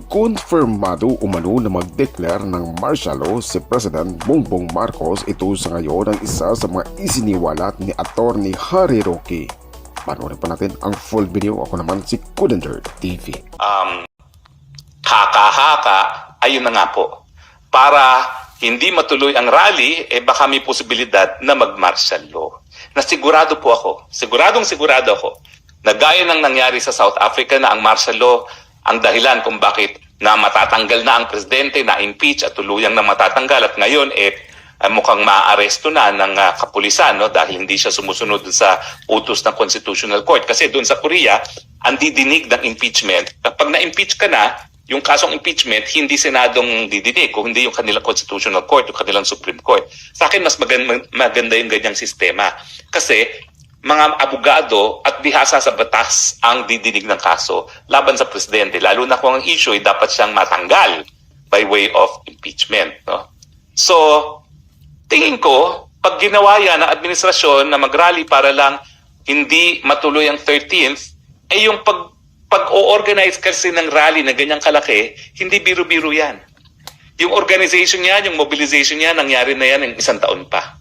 Konfirmado umano na mag-declare ng martial law si President Bongbong Marcos. Ito sa ngayon ang isa sa mga isiniwalat ni Attorney Harry Roque. Panoorin pa natin ang full video. Ako naman si Kudender TV. Haka-haka, ayun na nga po. Para hindi matuloy ang rally, baka may posibilidad na mag-martial law. Nasigurado po ako, sigurado ako, na gaya ng nangyari sa South Africa na ang martial law ang dahilan kung bakit na matatanggal na ang presidente, na impeach at tuluyang na matatanggal, at ngayon mukhang maaaresto na ng kapulisan, no, dahil hindi siya sumusunod sa utos ng Constitutional Court. Kasi doon sa Korea, ang didinig ng impeachment, kapag na-impeach ka na, yung kasong impeachment, hindi senadong didinig, kung hindi yung kanilang Constitutional Court, yung kanilang Supreme Court. Sa akin, mas maganda yung ganyang sistema. Kasi mga abogado at bihasa sa batas ang didinig ng kaso laban sa presidente, lalo na kung ang issue ay dapat siyang matanggal by way of impeachment. No? So, tingin ko, pag ginawa yan ng administrasyon na mag-rally para lang hindi matuloy ang 13th, yung pag-o-organize kasi ng rally na ganyang kalaki, hindi biro-biro yan. Yung organization niya, yung mobilization niya, nangyari na yan ng isang taon pa.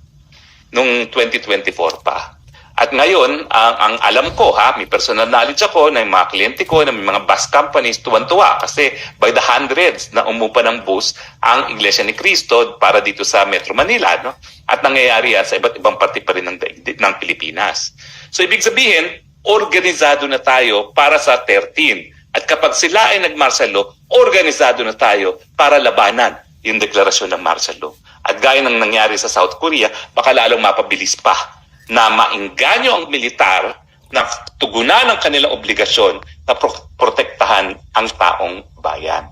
Nung 2024 pa. At ngayon, ang alam ko, may personal knowledge ako na yung mga kliyente ko, na may mga bus companies, tuwan-tuwa kasi by the hundreds na umupa ng bus ang Iglesia ni Cristo para dito sa Metro Manila. No? At nangyayari yan sa iba't ibang parte pa rin ng Pilipinas. So ibig sabihin, organisado na tayo para sa 13. At kapag sila ay nag-martial law, organisado na tayo para labanan yung deklarasyon ng martial law. At gaya ng nangyari sa South Korea, baka lalong mapabilis pa na maingganyo ang militar na tugunan ang kanilang obligasyon na protektahan ang taong bayan.